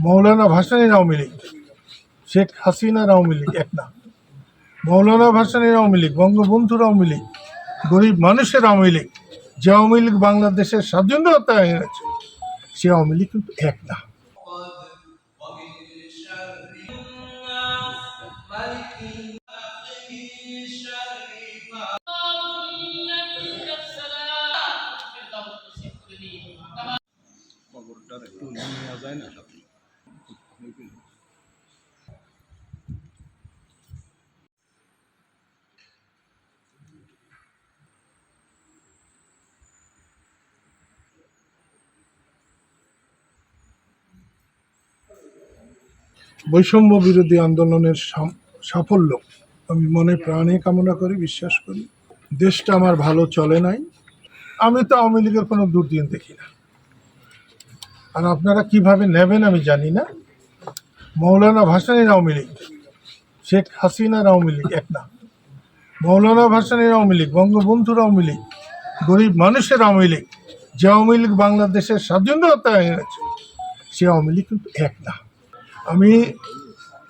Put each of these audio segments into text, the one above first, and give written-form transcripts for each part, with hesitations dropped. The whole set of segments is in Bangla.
মৌলানা ভাসানীর আওয়ামী লীগ, শেখ হাসিনার আওয়ামী লীগ এক না। মৌলানা ভাসানীর আওয়ামী লীগ, বঙ্গবন্ধুর আওয়ামী লীগ, গরিব মানুষের আওয়ামী লীগ, যে আওয়ামী লীগ বাংলাদেশের স্বাধীনতা এনেছে, সে আওয়ামী লীগ কিন্তু এক না। বৈষম্য বিরোধী আন্দোলনের সাফল্য আমি মনে প্রাণে কামনা করি, বিশ্বাস করি। দেশটা আমার ভালো চলে নাই, আমি তো আওয়ামী লীগের কোনো দুর্দিন দেখি না। আর আপনারা কিভাবে নেবেন আমি জানি না। মৌলানা ভাসানীর আওয়ামী লীগ, শেখ হাসিনার আওয়ামী লীগ এক না। মৌলানা ভাসানীর আওয়ামী লীগ, বঙ্গবন্ধুর আওয়ামী লীগ, গরিব মানুষের আওয়ামী লীগ, যে আওয়ামী লীগ বাংলাদেশের স্বাধীনতা এনেছে, সে আওয়ামী লীগ কিন্তু এক না। আমি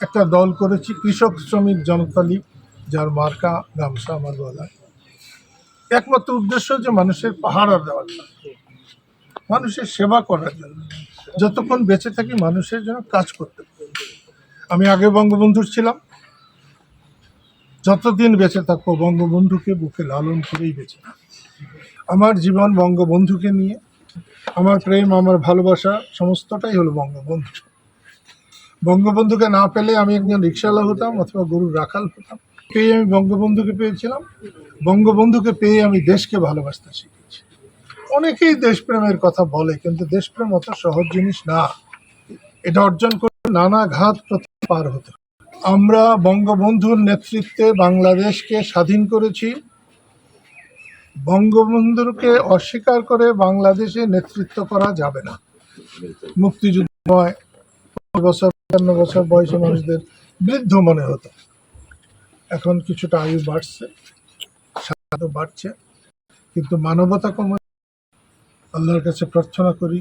একটা দল করেছি, কৃষক শ্রমিক জনতা লীগ, যার মার্কা গামছা আমার গলায়। একমাত্র উদ্দেশ্য যে মানুষের পাহারা দেওয়ার জন্য, মানুষের সেবা করার জন্য, যতক্ষণ বেঁচে থাকি মানুষের জন্য কাজ করতে পারি। আমি আগে বঙ্গবন্ধুর ছিলাম, যতদিন বেঁচে থাকবো বঙ্গবন্ধুকে বুকে লালন করেই বেঁচে থাকবো। আমার জীবন বঙ্গবন্ধুকে নিয়ে, আমার প্রেম, আমার ভালোবাসা সমস্তটাই হলো বঙ্গবন্ধু। বঙ্গবন্ধুকে না পেলে আমি একজন রিক্সাওয়ালা হতাম অথবা গরুর রাখাল হতাম। পেয়ে আমি বঙ্গবন্ধুকে পেয়েছিলাম, বঙ্গবন্ধুকে পেয়ে আমি দেশকে ভালোবাসতে শিখেছি। অনেকেই দেশপ্রেমের কথা বলে, কিন্তু দেশপ্রেম অত সহজ জিনিস না। এটা অর্জন করতে নানা ঘাত পার হতে। আমরা বঙ্গবন্ধুর নেতৃত্বে বাংলাদেশকে স্বাধীন করেছি। বঙ্গবন্ধুকে অস্বীকার করে বাংলাদেশে নেতৃত্ব করা যাবে না। মুক্তিযুদ্ধ 55 বছর বয়সী মানুষদের বৃদ্ধ মনে হতো, এখন কিছুটা আয়ু বাড়ছে, স্বাদ বাড়ছে, কিন্তু মানবতা কমে। আল্লাহর কাছে প্রার্থনা করি,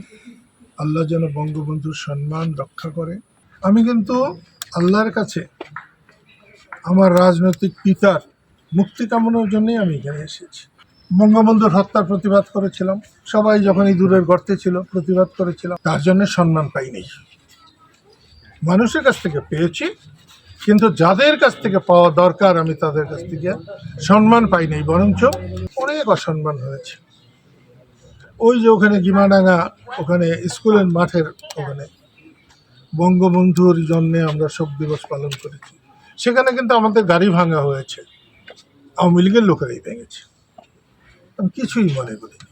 আল্লাহ যেন বঙ্গবন্ধুর সম্মান রক্ষা করে। আমি কিন্তু আল্লাহর কাছে আমার রাজনৈতিক পিতার মুক্তি কামনার জন্যই আমি এখানে এসেছি। বঙ্গবন্ধুর হত্যার প্রতিবাদ করেছিলাম, সবাই যখন ইঁদুরের গর্তে ছিল প্রতিবাদ করেছিলাম, তার জন্য সম্মান পাইনি। মানুষের কাছ থেকে পেয়েছি, কিন্তু যাদের কাছ থেকে পাওয়া দরকার আমি তাদের কাছ থেকে সম্মান পাই নাই, বরঞ্চ অনেক অসম্মান হয়েছে। ওই যে ওখানে গিমাডাঙ্গা, ওখানে স্কুলের মাঠের ওখানে বঙ্গবন্ধুর জন্যে আমরা শোক দিবস পালন করেছি, সেখানে কিন্তু আমাদের গাড়ি ভাঙা হয়েছে, আওয়ামী লীগের লোকেরাই ভেঙেছে। আমি কিছুই মনে করি না।